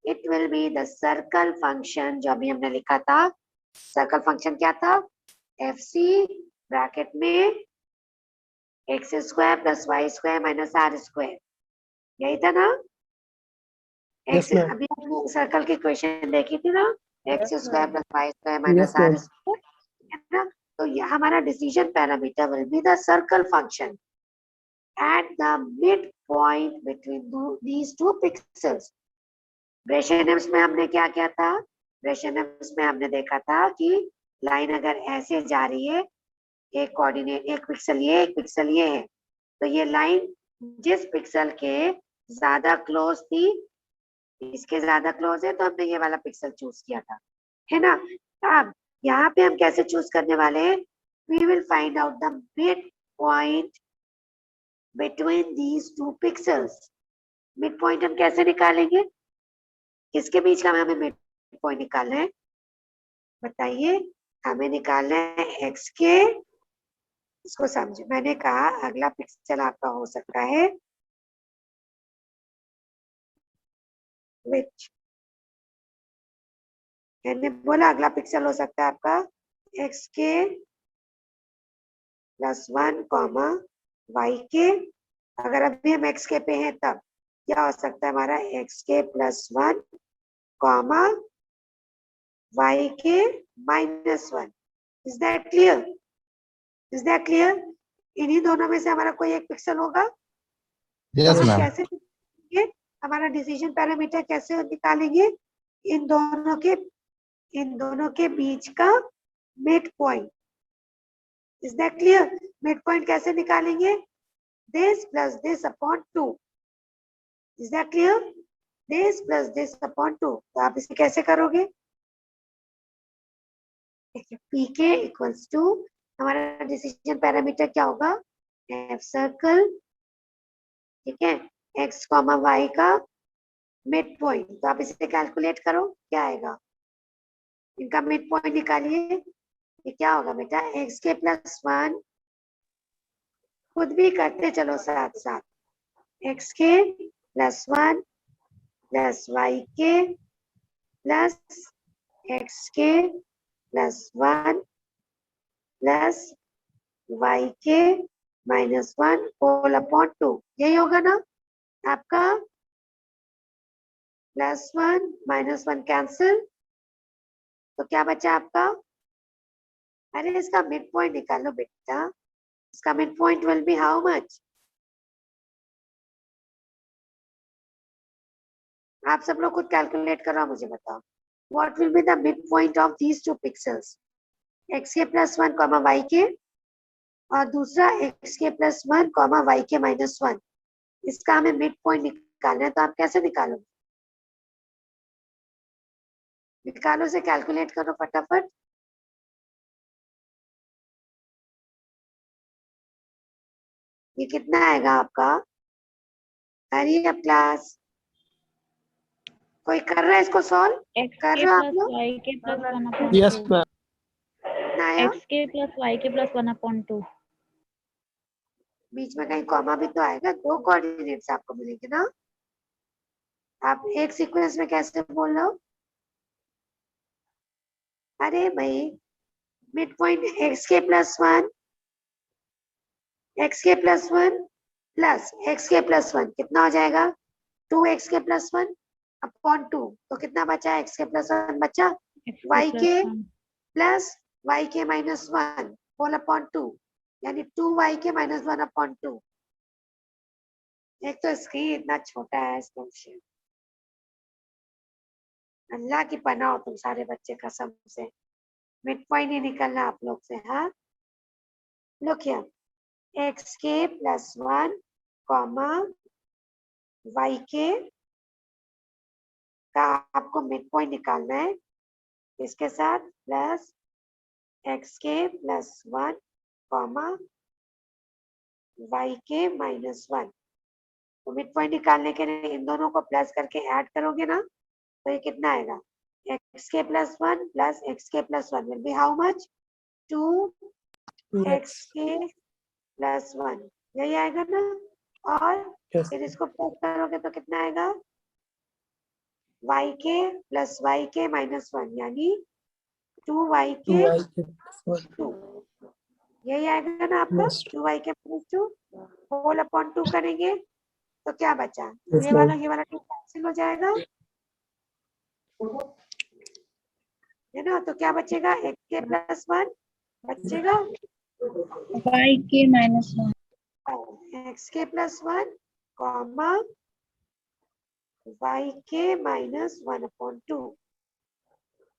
It will be the circle function, जो अभी हमने लिखा था। सर्कल फंक्शन क्या था? एफ सी ब्रैकेट में x square plus y square minus r square, यही था ना? Yes, x, ma'am. अभी हमने सर्कल की इक्वेशन देखी थी ना, x square plus y square Yes, minus r ma'am. Square, है ना? तो ये हमारा decision parameter will be the circle function at the midpoint between these two pixels। ब्रेशनम्स में हमने क्या किया था? ब्रेशनम्स में हमने देखा था कि लाइन अगर ऐसे जा रही है, एक कोऑर्डिनेट, एक पिक्सल ये, एक पिक्सल ये है, तो ये लाइन जिस पिक्सल के ज्यादा क्लोज थी, इसके ज्यादा क्लोज है, तो हमने ये वाला पिक्सल चूज किया था, है ना? अब यहाँ पे हम कैसे चूज करने वाले हैं? We will find out the mid point between these two pixels. Mid point हम कैसे निकालेंगे? किसके बीच का हमें मिड पॉइंट निकालना है? बताइए। हमें निकालना है एक्स के, इसको समझो, मैंने कहा अगला पिक्सल आपका हो सकता है which मैंने बोला अगला पिक्सल हो सकता है आपका xk प्लस 1 कॉमा yk। अगर अभी हम xk पे हैं तब क्या हो सकता है हमारा xk plus 1 comma yk minus 1। Is that clear? Is that clear? इन्हीं दोनों में से हमारा कोई एक पिक्सल होगा। Yes, हम ma'am. कैसे निकालेंगे? हमारा डिसीजन पैरामीटर कैसे निकालेंगे? इन दोनों के बीच का mid point. Is that clear? Mid point कैसे निकालेंगे? This plus this upon 2। Is that clear? This plus this upon 2। तो आप इसे कैसे करोगे? pk इक्वल्स टू हमारा डिसीजन पैरामीटर क्या होगा? एफ सर्कल, ठीक है, x कॉमा y का मिड पॉइंट। तो आप इसे कैलकुलेट करो क्या आएगा, इनका मिड पॉइंट निकालिए। ये क्या होगा बेटा? एक्स के प्लस 1, खुद भी करते चलो साथ साथ, एक्स के प्लस 1 प्लस वाई के प्लस एक्स के प्लस 1 प्लस वाई के माइनस 1 होल अपॉन 2। यही होगा ना आपका? प्लस 1 माइनस 1 कैंसिल, तो क्या बचा आपका? अरे इसका मिड पॉइंट निकालो बेटा। इसका mid point will be how much? आप सब लोग खुद कैलकुलेट करो, मुझे बताओ। What will be the mid point of these two pixels? X के प्लस 1 कॉमा वाई के, और दूसरा एक्स के प्लस 1 कॉमा वाई के माइनस 1। इसका हमें मिड पॉइंट निकालना है, तो आप कैसे निकालोगे? निकालो से कैलकुलेट करो फटाफट। ये कितना आएगा आपका? हरी अप क्लास, कोई कर रहा है इसको सॉल्व? एक्स कर के रहे हो आप प्लस लोग? वाई के प्लस 1 अपॉन Yes, 2। ma'am. कितना आया? एक्स के प्लस वाई के प्लस 1 अपॉन 2। बीच में कहीं कॉमा भी तो आएगा। दो कोऑर्डिनेट्स आपको मिलेंगे ना। आप एक सीक्वेंस में कैसे बोल रहे हो? अरे भाई मिड पॉइंट एक्स के प्लस 1, एक्स के प्लस 1 प्लस एक्स के प्लस 1 कितना हो जाएगा? 2x के प्लस 1 अपॉन 2। तो कितना बचा? एक्स के प्लस 1 बचा, एक्स के वाई प्लस के 1 प्लस वाई के माइनस 1 होल अपॉन 2, यानी 2y के माइनस 1 अपॉन 2। एक तो स्क्रीन इतना छोटा है, इसमें अल्लाह की पनाह हो तुम सारे बच्चे, कसम से मिड पॉइंट ही निकलना आप लोग से। हाँ लुक हियर, एक्स के प्लस 1 कॉमा वाई के का आपको मिड पॉइंट निकालना है। इसके साथ प्लस एक्स के प्लस 1 कॉमा वाई के माइनस 1। तो मिड पॉइंट निकालने के लिए इन दोनों को प्लस करके ऐड करोगे ना, तो ये कितना आएगा? एक्स के प्लस 1 प्लस एक्स के plus 1 will be how much? 2 x के प्लस 1, यही आएगा ना। और Yes. फिर इसको प्लस करोगे तो कितना आएगा? वाई के प्लस वाई के माइनस 1, यानी 2y के 2, यही आएगा ना आपका? Yes. 2y के माइनस 2 होल अपॉन 2 करेंगे तो क्या बचा? Yes, ये वाला ma'am. 2 कैंसिल हो जाएगा, है ना। तो क्या बचेगा? x के प्लस 1 बचेगा, वाई के माइनस 1। x के प्लस 1 कॉमा y के माइनस 1 अपॉन 2,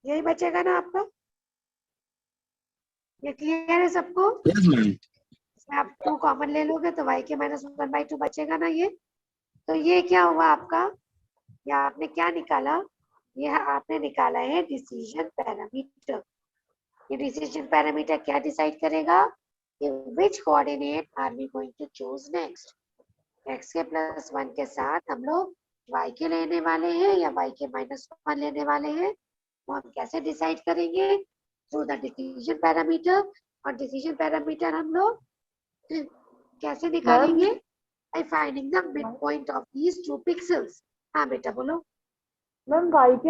यही बचेगा ना आपका। ये क्लियर है सबको? Yes, ma'am. इसमें आप 2 कॉमन ले लोगे तो y के माइनस 1/2 बचेगा ना ये। तो ये क्या हुआ आपका? या आपने क्या निकाला? ये आपने निकाला है डिसीजन पैरामीटर। ये डिसीजन पैरामीटर क्या डिसाइड करेगा कि which coordinate are we going to choose next. x के प्लस 1 के साथ हम लोग y के लेने वाले हैं या y के माइनस 1 लेने वाले हैं, तो हम कैसे डिसाइड करेंगे? Through the decision parameter. और डिसीजन पैरामीटर हम लोग कैसे निकालेंगे? by finding the midpoint of these two pixels। हाँ बेटा बोलो। मैम y k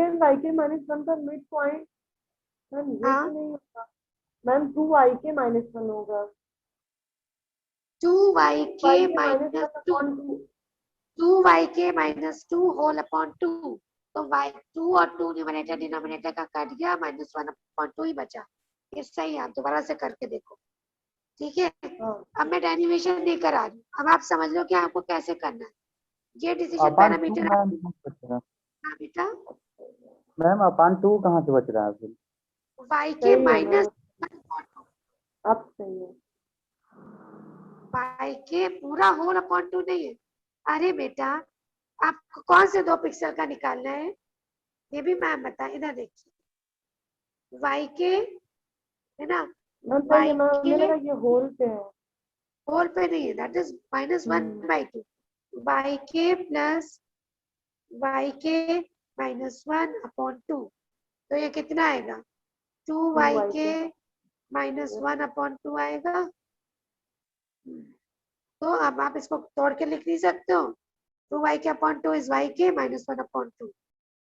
minus 1 का मिड पॉइंट मैम ये हाँ तो नहीं होगा मैम 2 y k minus 1 होगा 2yk y k minus minus 1 2 upon 2 2yk minus 2 whole upon 2, तो y 2 और 2 न्यूमरेटर डिनोमिनेटर का कट गया, -1 अपॉन 2 ही बचा। ये सही है, आप दोबारा से करके देखो, ठीक है। हाँ अब मैं डेरिवेशन नहीं करा रही, अब आप समझ लो कि आपको कैसे करना है। ये डिसीजन अपान 2 पैरामीटर। मैम कहाँ से बच रहा है? हाँ बेटा, मैम अपान 2 कहाँ से बच रहा है फिर? yk सही है माइनस मैम अब सही है yk पूरा होल अपॉन 2 नहीं है। अरे बेटा, आपको कौन से 2 पिक्सल का निकालना है, ये भी मैम बता, इधर देखिए, yk है ना, मैम सही है मैम yk मुझे लगा ये होल पे है होल पे नहीं है, that is -1/2, yk plus yk -1 upon 2, तो ये कितना आएगा, 2yk 2 -1 अपॉन 2 आएगा। तो अब आप इसको तोड़ के लिख नहीं सकते हो, 2yk upon 2 is yk -1 upon 2।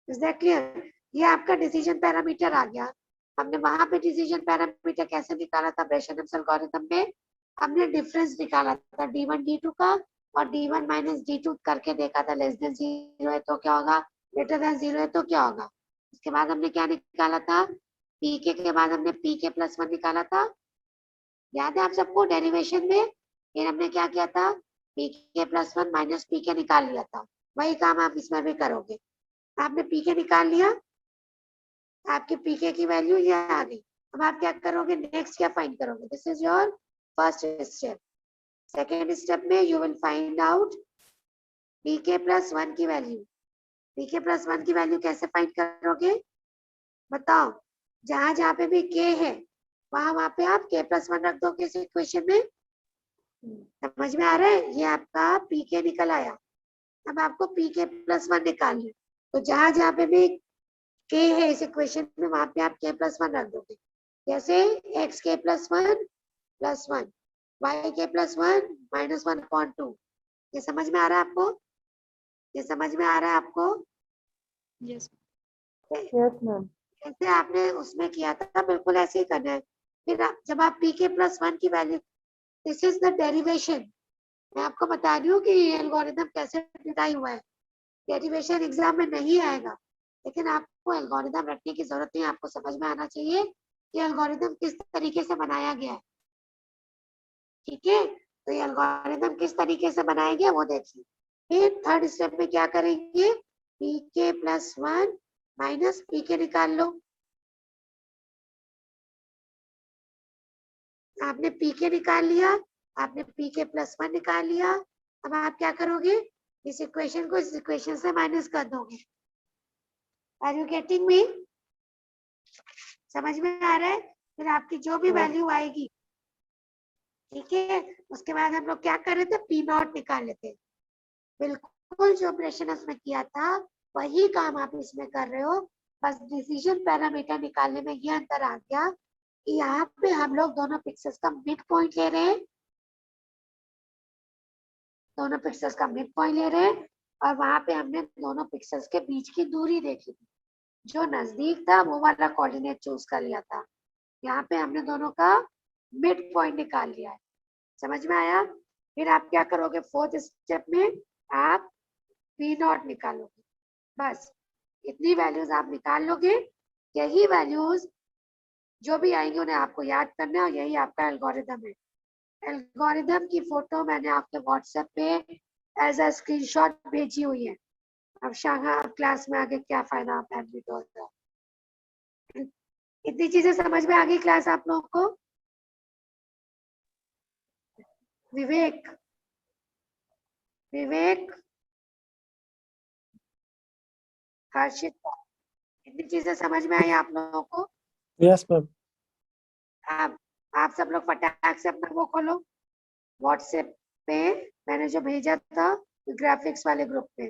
Is that clear? ये आपका डिसीजन पैरामीटर आ गया। हमने वहां पे डिसीजन पैरामीटर कैसे निकाला था, ब्रेशनम्स एल्गोरिथम में हमने डिफरेंस निकाला था d1 d2 का, और d1 माइनस d2 करके देखा था, लेस देन 0 है तो क्या होगा, ग्रेटर देन 0 है तो क्या होगा। उसके बाद हमने क्या निकाला था, pk के बाद हमने pk प्लस 1 निकाला था, याद है आप सबको डेरिवेशन में। फिर हमने क्या किया था, pk प्लस 1 माइनस pk निकाल लिया था, वही काम आप इसमें भी करोगे। आपने pk निकाल लिया, आपके pk की वैल्यू ये आ गई। अब आप क्या करोगे, नेक्स्ट क्या फाइंड करोगे, this is your first step. Second step में you will find out pk plus 1 की वैल्यू। pk प्लस 1 की वैल्यू कैसे फाइंड करोगे, बताओ। जहां जहां पे भी k है वहां पे आप k प्लस 1 रख दोगे इस इक्वेशन में। समझ में आ रहा है, ये आपका pk निकल आया। अब आपको pk प्लस 1 निकालना है, तो जहां जहां पे भी k है इस इक्वेशन में वहां पे आप k प्लस 1 रख दोगे। जैसे xk plus 1 plus 1, yk plus 1 -1 upon 2। ये समझ में आ रहा है आपको, ये समझ में आ रहा है आपको। यस यस मैम जैसे आपने उसमें किया था बिल्कुल ऐसे ही करना है। फिर जब आप pk प्लस 1 की value, this is the derivation. मैं आपको बता रही हूँ कि ये एल्गोरिथम कैसे डिजाइन हुआ है। डेरिवेशन एग्जाम में नहीं आएगा, लेकिन आपको एल्गोरिथम रटने की जरूरत नहीं है, आपको समझ में आना चाहिए कि एल्गोरिथम किस तरीके से बनाया गया है, ठीक है। तो ये एल्गोरिथम किस तरीके से बनाया गया वो देखिए। फिर थर्ड स्टेप में क्या करेंगे, pk प्लस 1 माइनस pk निकाल लो। आपने pk निकाल लिया, आपने pk प्लस 1 निकाल लिया। अब आप क्या करोगे, इस इक्वेशन को इस इक्वेशन से माइनस कर दोगे। आर यू गेटिंग मी, समझ में आ रहा है। फिर आपकी जो भी वैल्यू आएगी, ठीक है, उसके बाद हम लोग क्या कर रहे थे, पी नॉट निकाल लेते। बिल्कुल जो ऑपरेशन उसमें किया था वही काम आप इसमें कर रहे हो, बस डिसीजन पैरामीटर निकालने में ये अंतर आ गया कि यहाँ पे हम लोग दोनों पिक्सेल्स का मिड पॉइंट ले रहे हैं, दोनों पिक्सेल्स का मिड पॉइंट ले रहे हैं, और वहां पे हमने दोनों पिक्सेल्स के बीच की दूरी देखी थी, जो नजदीक था वो वाला कोऑर्डिनेट चूज कर लिया था। यहाँ पे हमने दोनों का मिड पॉइंट निकाल लिया है, समझ में आया। फिर आप क्या करोगे, फोर्थ स्टेप में आप पी नॉट निकालोगे। बस इतनी वैल्यूज आप निकाल लोगे, यही वैल्यूज जो भी आएंगे उन्हें आपको याद करना है, और यही आपका एल्गोरिथम है। एल्गोरिथम की फोटो मैंने आपके व्हाट्सएप पे एज अ स्क्रीनशॉट भेजी हुई है। अब शाह क्लास में आगे क्या फायदा आप एडमिट होता है। इतनी चीजें समझ में आ गई क्लास आप लोगों को। विवेक, विवेक, हर्षित, इतनी चीजें समझ में आई आप लोगों को। यस मैम आप सब लोग फटाक से अपना वो खोलो व्हाट्सएप पे, मैंने जो भेजा था ग्राफिक्स वाले ग्रुप पे,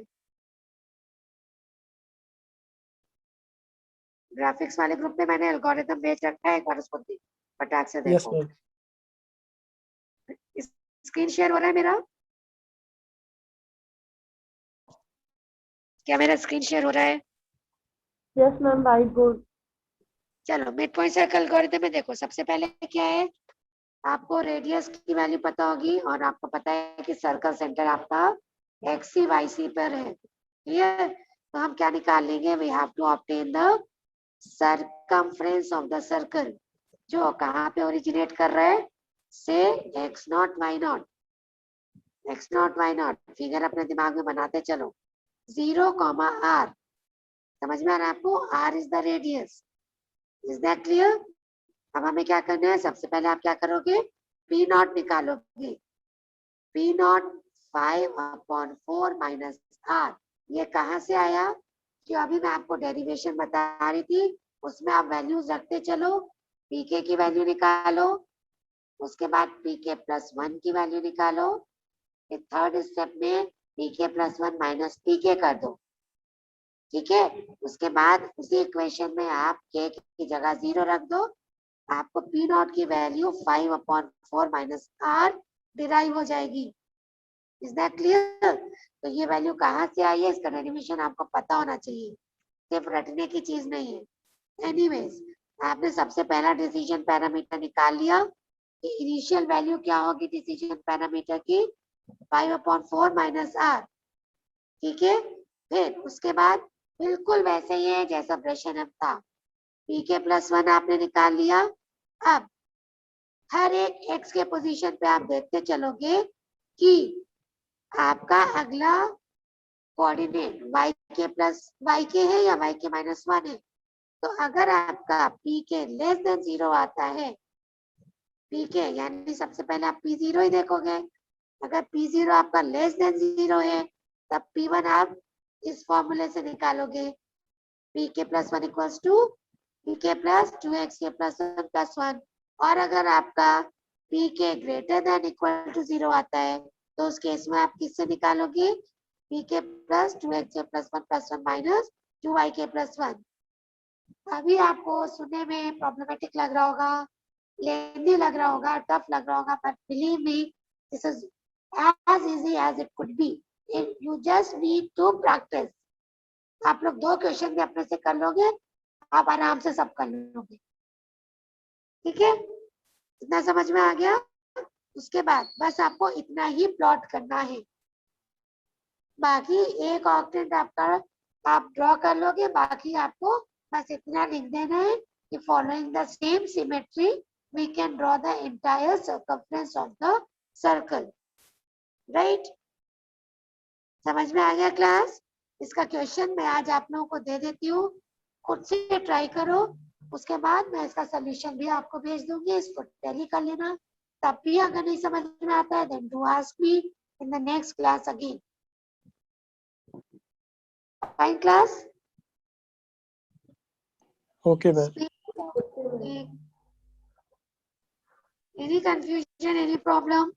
ग्राफिक्स वाले ग्रुप पे मैंने एल्गोरिथम भेज रखा है, एक बार उसको फटाक से यस देखो। मैम स्क्रीन शेयर हो रहा है मेरा, क्या मेरा स्क्रीन शेयर हो रहा है? Yes, ma'am. Whiteboard. चलो मिड पॉइंट सर्कल एल्गोरिथम में देखो, सबसे पहले क्या है, आपको रेडियस की वैल्यू पता होगी और आपको पता है कि सर्कल सेंटर आपका एक्स सी वाई सी पर है। क्लियर? तो हम क्या निकाल लेंगे, we have to obtain the circumference of the circle, जो कहाँ पे ओरिजिनेट कर रहा है, से x not y not, x not y not. Figure अपने दिमाग में बनाते चलो, 0, r, समझ में आ रहा है आपको, r is the radius. Is that clear? अब हमें क्या करना है, सबसे पहले आप क्या करोगे, पी नॉट निकालोगे, पी नॉट 5/4 माइनस आर। ये कहाँ से आया, जो अभी मैं आपको डेरिवेशन बता रही थी उसमें आप वैल्यूज रखते चलो, पीके की वैल्यू निकालो, उसके बाद पीके प्लस 1 की वैल्यू निकालो, फिर थर्ड स्टेप में पीके प्लस 1 माइनस पीके कर दो। ठीक है, उसके बाद उसी इक्वेशन में आप के की जगह 0 रख दो, आपको पी नॉट की वैल्यू 5/4 माइनस आर डिराइव हो जाएगी। Is that clear? तो ये वैल्यू कहाँ से आई है, इसका डेरिवेशन आपको पता होना चाहिए, सिर्फ रटने की चीज नहीं है। एनीवेज, आपने सबसे पहला डिसीजन पैरामीटर निकाल लिया कि इनिशियल वैल्यू क्या होगी डिसीजन पैरामीटर की, 5/4 माइनस आर। ठीक है, फिर उसके बाद बिल्कुल वैसे ही है जैसा प्रश्न था, पीके प्लस 1 आपने निकाल लिया। अब हर एक एक्स के पोजीशन पे आप देखते चलोगे कि आपका अगला कोऑर्डिनेट वाई के प्लस वाई के है या वाई के माइनस 1 है। तो अगर आपका पी के लेस देन 0 आता है, पी के यानी सबसे पहले आप पी 0 ही देखोगे, अगर पी 0 आपका लेस देन 0 है तब पी 1 आप इस फॉर्मूले से निकालोगे, पी के प्लस 1 इक्वल्स टू पी के प्लस 2x के प्लस 1 प्लस 1। और अगर आपका पी के ग्रेटर देन इक्वल टू 0 आता है तो उस केस में आप किससे निकालोगे, पी के प्लस 2x के प्लस 1 प्लस 1 माइनस 2y के प्लस 1। अभी आपको सुनने में प्रॉब्लमेटिक लग रहा होगा, लेंदी लग रहा होगा, टफ लग रहा होगा, but believe me this is as easy as it could be. You just need to practice. आप लोग 2 क्वेश्चन भी अपने से कर लोगे, आप आराम से सब कर लोगे। ठीक है, इतना समझ में आ गया? उसके बाद बस आपको इतना ही प्लॉट करना है, बाकी एक ऑक्टेंट आपका आप ड्रॉ कर लोगे, बाकी आपको बस इतना लिख देना है कि following the same symmetry we can draw the entire circumference of the circle. Right, समझ में आ गया क्लास? इसका क्वेश्चन मैं आज आप लोगों को दे देती हूँ, खुद से ट्राई करो, उसके बाद मैं इसका सोल्यूशन भी आपको भेज दूंगी, इसको टैली कर लेना। तब भी अगर नहीं समझ में आता है then do ask me in the next class again. Fine class? Okay, ma'am. Any confusion, any problem?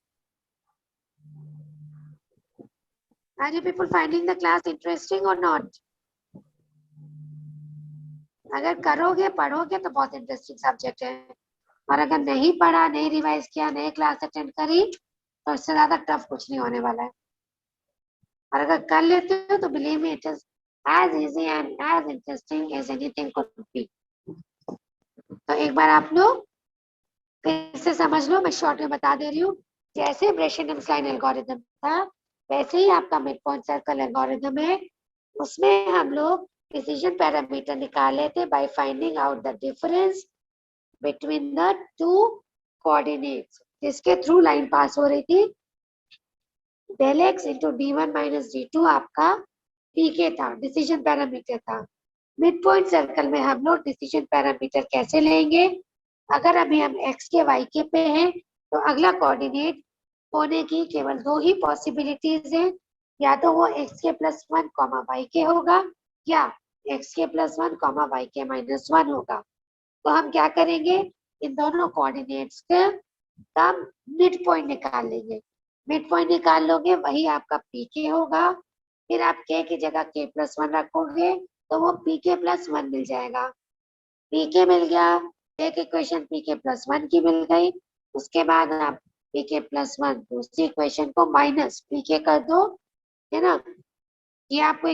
Are you people finding the class interesting or not? अगर करोगे पढ़ोगे तो बहुत इंटरेस्टिंग सब्जेक्ट है, और अगर नहीं पढ़ा, नहीं रिवाइज किया, नहीं क्लास अटेंड करी तो इससे ज्यादा टफ कुछ नहीं होने वाला है। और अगर कर लेते हो तो believe me it is as easy and as interesting as anything could be. तो एक बार आप लोग फिर से समझ लो, मैं शॉर्ट में बता दे रही हूँ। जैसे ब्रेशेनम्स लाइन एल्गोरिथम था वैसे ही आपका मिड पॉइंट सर्कल एल्गोरिथम है, उसमें हम लोग डिसीजन पैरामीटर निकाल लेते by finding out the difference between the two coordinates जिसके थ्रू लाइन पास हो रही थी। Del x into d1 minus d2 आपका पीके था, डिसीजन पैरामीटर था। मिड पॉइंट सर्कल में हम लोग डिसीजन पैरामीटर कैसे लेंगे, अगर अभी हम x के y के पे हैं तो अगला कोऑर्डिनेट होने की केवल 2 ही पॉसिबिलिटीज हैं, या तो वो x के प्लस 1 कॉमा y के होगा या x के प्लस 1 कॉमा y के माइनस 1 होगा। तो हम क्या करेंगे, इन दोनों कोऑर्डिनेट्स का मिड पॉइंट निकाल लेंगे। मिड पॉइंट निकाल लोगे वही आपका पीके होगा, फिर आप k की जगह k प्लस 1 रखोगे तो वो pk प्लस 1 मिल जाएगा। pk मिल गया, एक इक्वेशन pk प्लस 1 की मिल गई, उसके बाद आप pk प्लस 1 दूसरी इक्वेशन को माइनस pk कर दो, है ना। ये आपको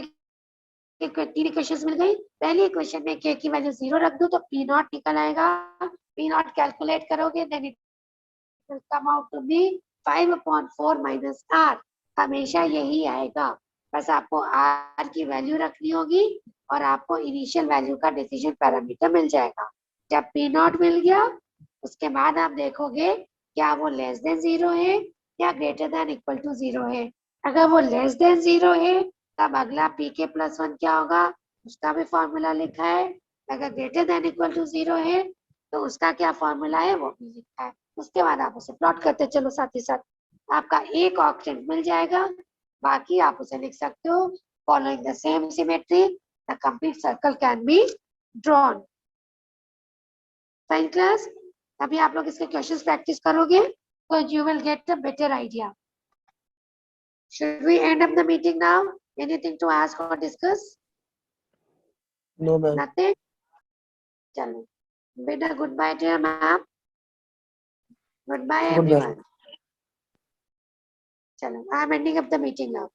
तीन इक्वेशन मिल गई। पहली इक्वेशन में k की वैल्यू 0 रख दो तो p नॉट निकल आएगा। p नॉट कैलकुलेट करोगे then it will come out to be 5/4 minus r। हमेशा यही आएगा, बस आपको r की वैल्यू रखनी होगी और आपको इनिशियल वैल्यू का डिसीजन पैरामीटर मिल जाएगा। जब p नॉट मिल गया उसके बाद आप देखोगे क्या वो लेस देन 0 है या ग्रेटर देन इक्वल टू 0 है। अगर वो लेस देन 0 है तब अगला pk प्लस 1 क्या होगा, उसका भी फॉर्मूला लिखा है। अगर ग्रेटर देन इक्वल टू 0 है तो उसका क्या फॉर्मूला है वो भी लिखा है। उसके बाद आप उसे प्लॉट करते चलो, साथ ही साथ आपका एक ऑक्टेंट मिल जाएगा। बाकी आप उसे लिख सकते हो following the same symmetry the complete circle can be drawn. Fine class, अभी आप लोग इसके क्वेश्चंस प्रैक्टिस करोगे तो you will get the better idea. Should we end up the meeting now? Anything to ask or discuss? No, ma'am. Nothing? चलो, bid a goodbye to your ma'am. Goodbye Goodbye. everyone. चलो, I am ending up the meeting now.